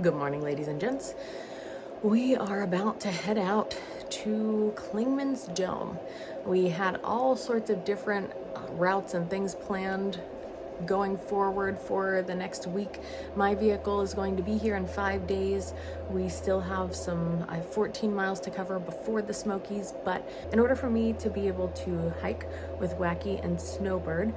Good morning, ladies and gents. We are about to head out to Clingman's Dome. We had all sorts of different routes and things planned going forward for the next week. My vehicle is going to be here in 5 days. We still have I have 14 miles to cover before the Smokies, but in order for me to be able to hike with Wacky and Snowbird,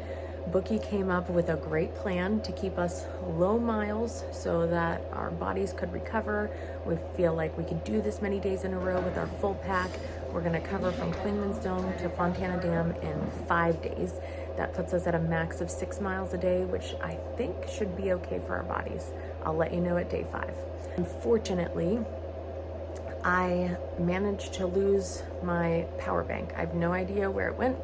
Bookie came up with a great plan to keep us low miles so that our bodies could recover. We feel like we could do this many days in a row with our full pack. We're gonna cover from Clingman's Dome to Fontana Dam in 5 days. That puts us at a max of 6 miles a day, which I think should be okay for our bodies. I'll let you know at day 5. Unfortunately, I managed to lose my power bank. I have no idea where it went.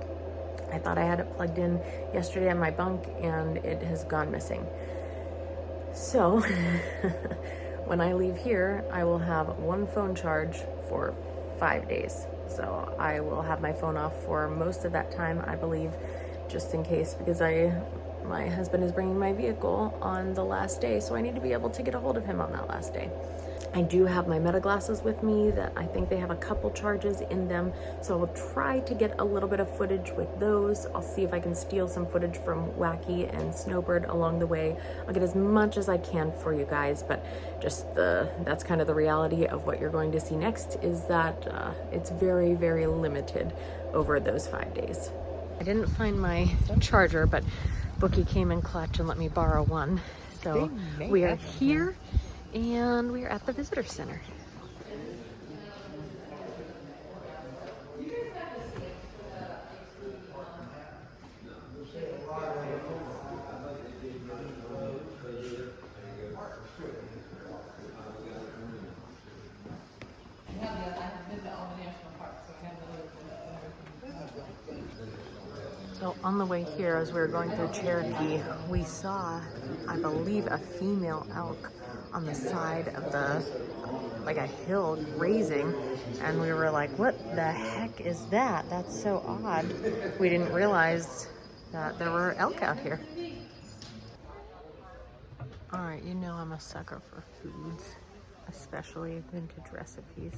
I thought I had it plugged in yesterday on my bunk and it has gone missing. So when I leave here, I will have one phone charge for 5 days. So I will have my phone off for most of that time, I believe, just in case, because my husband is bringing my vehicle on the last day, so I need to be able to get a hold of him on that last day. I do have my meta glasses with me that I think they have a couple charges in them, so I will try to get a little bit of footage with those. I'll see if I can steal some footage from Wacky and Snowbird along the way. I'll get as much as I can for you guys, but that's kind of the reality of what you're going to see next, is that it's very, very limited over those 5 days. I didn't find my charger, but Bookie came in clutch and let me borrow one. So we are here and we are at the visitor center. So on the way here, as we were going through Cherokee, we saw, I believe, a female elk on the side of like a hill grazing, and we were like, what the heck is that? That's so odd. We didn't realize that there were elk out here. All right, you know I'm a sucker for foods, especially vintage recipes.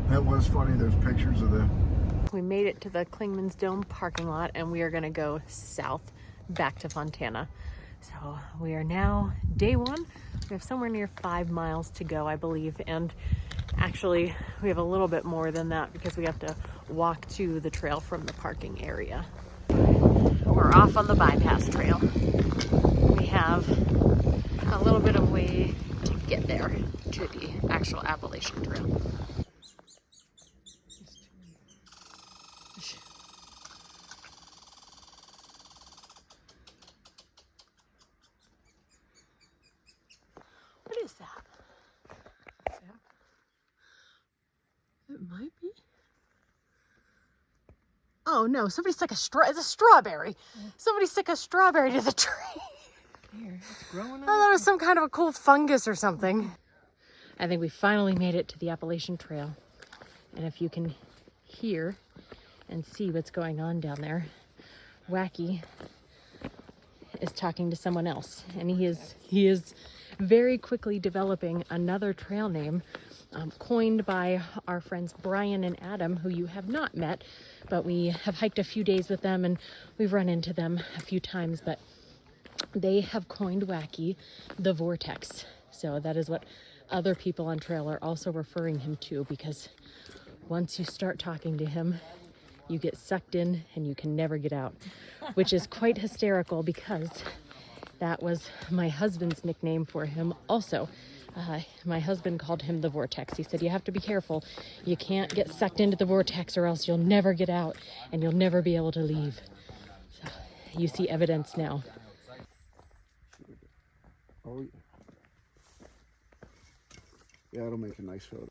That was funny, those pictures of the... We made it to the Clingman's Dome parking lot, and we are gonna go south back to Fontana. So we are now day 1. We have somewhere near 5 miles to go, I believe. And actually we have a little bit more than that because we have to walk to the trail from the parking area. We're off on the bypass trail. We have a little bit of way to get there to the actual Appalachian trail. What is that? It might be. Oh no, somebody stuck it's a strawberry. Somebody stuck a strawberry to the tree. Here, it's growing. I thought it was some kind of a cool fungus or something. I think we finally made it to the Appalachian Trail. And if you can hear and see what's going on down there, Wacky is talking to someone else, and he is very quickly developing another trail name coined by our friends Brian and Adam, who you have not met, but we have hiked a few days with them and we've run into them a few times, but they have coined Wacky the Vortex. So that is what other people on trail are also referring him to, because once you start talking to him, you get sucked in and you can never get out, which is quite hysterical because that was my husband's nickname for him also. My husband called him the Vortex. He said, you have to be careful. You can't get sucked into the vortex or else you'll never get out and you'll never be able to leave. So you see evidence now. Oh, yeah, it'll make a nice photo.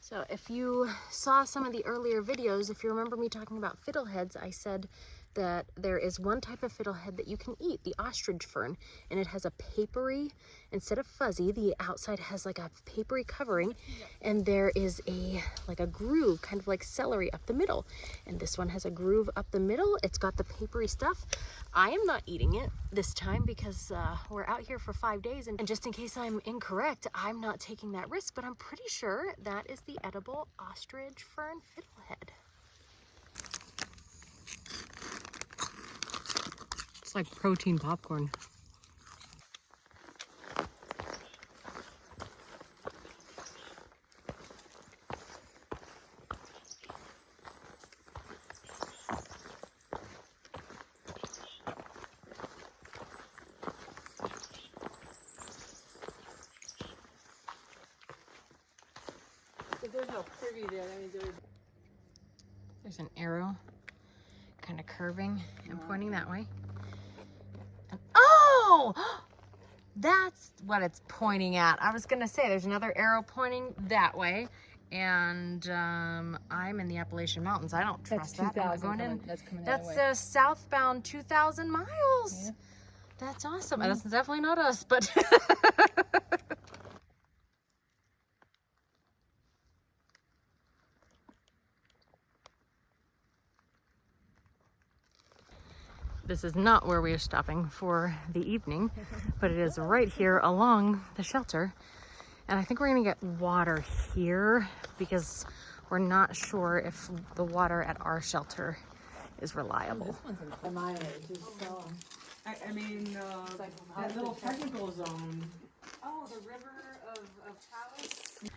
So if you saw some of the earlier videos, if you remember me talking about fiddleheads, I said that there is one type of fiddlehead that you can eat, the ostrich fern, and it has a papery, instead of fuzzy, the outside has like a papery covering, and there is like a groove, kind of like celery up the middle. And this one has a groove up the middle. It's got the papery stuff. I am not eating it this time because we're out here for 5 days, and just in case I'm incorrect, I'm not taking that risk, but I'm pretty sure that is the edible ostrich fern fiddlehead. It's like protein popcorn. If there's no privy there, that means There's an arrow kind of curving and pointing that way. And, oh! That's what it's pointing at. I was gonna say there's another arrow pointing that way, and I'm in the Appalachian Mountains. I don't trust that. I'm not going in. That's southbound 2,000 miles. Yeah. That's awesome. That's definitely not us, but this is not where we are stopping for the evening, but it is right here along the shelter. And I think we're gonna get water here because we're not sure if the water at our shelter is reliable. this one's a mileage. I mean, that little technical zone. Oh, the river of Taos.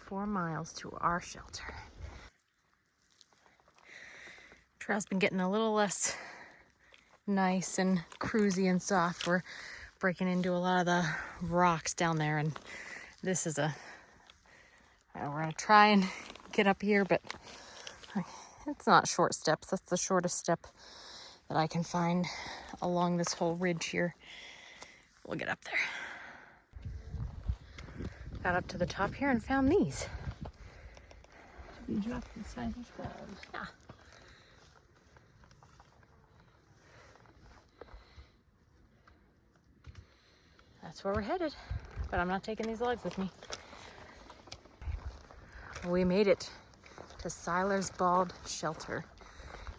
.4 miles to our shelter. Trail's been getting a little less nice and cruisy and soft. We're breaking into a lot of the rocks down there, and this is we're gonna try and get up here, but it's not short steps. That's the shortest step that I can find along this whole ridge here. We'll get up there. Got up to the top here and found these. You dropped inside these balls. Yeah. That's where we're headed, but I'm not taking these logs with me. We made it to Siler's Bald Shelter,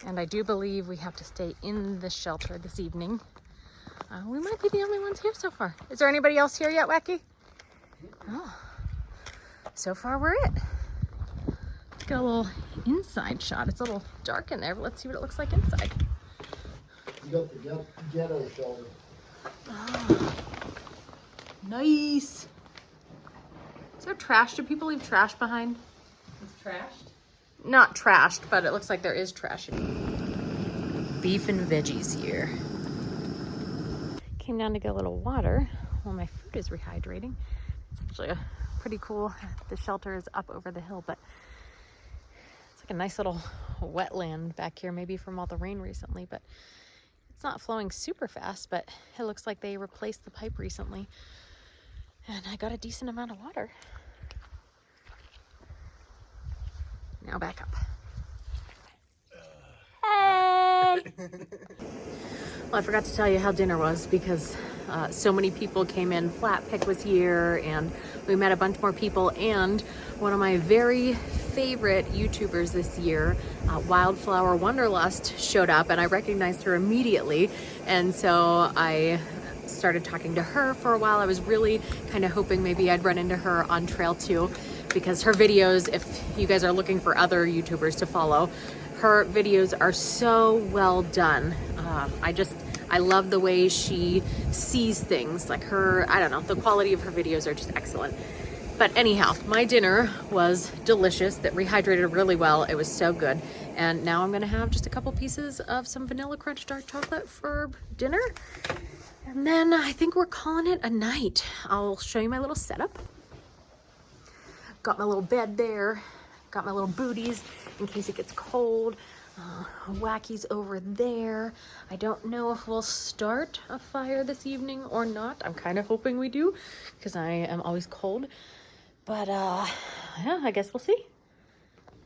and I do believe we have to stay in the shelter this evening. We might be the only ones here so far. Is there anybody else here yet, Wacky? Oh, so far we're it. Got a little inside shot. It's a little dark in there, but let's see what it looks like inside. You got the ghetto shelter. Oh, nice. Is there trash? Do people leave trash behind? It's trashed? Not trashed, but it looks like there is trash. Beef and veggies here. Came down to get a little water while my food is rehydrating. It's actually pretty cool. The shelter is up over the hill, but it's like a nice little wetland back here, maybe from all the rain recently, but it's not flowing super fast, but it looks like they replaced the pipe recently. And I got a decent amount of water. Now back up. Hey! Well, I forgot to tell you how dinner was because so many people came in. Flatpick was here and we met a bunch more people, and one of my very favorite YouTubers this year, Wildflower Wanderlust, showed up, and I recognized her immediately, and so I started talking to her for a while. I was really kind of hoping maybe I'd run into her on trail too, because her videos, if you guys are looking for other YouTubers to follow, her videos are so well done. I love the way she sees things. Like I don't know, the quality of her videos are just excellent. But anyhow, my dinner was delicious. That rehydrated really well. It was so good. And now I'm gonna have just a couple pieces of some Vanilla Crunch dark chocolate for dinner. And then I think we're calling it a night. I'll show you my little setup. Got my little bed there. Got my little booties in case it gets cold. Wacky's over there. I don't know if we'll start a fire this evening or not. I'm kind of hoping we do because I am always cold. But yeah, I guess we'll see.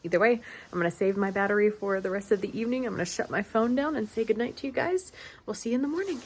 Either way, I'm gonna save my battery for the rest of the evening. I'm gonna shut my phone down and say goodnight to you guys. We'll see you in the morning.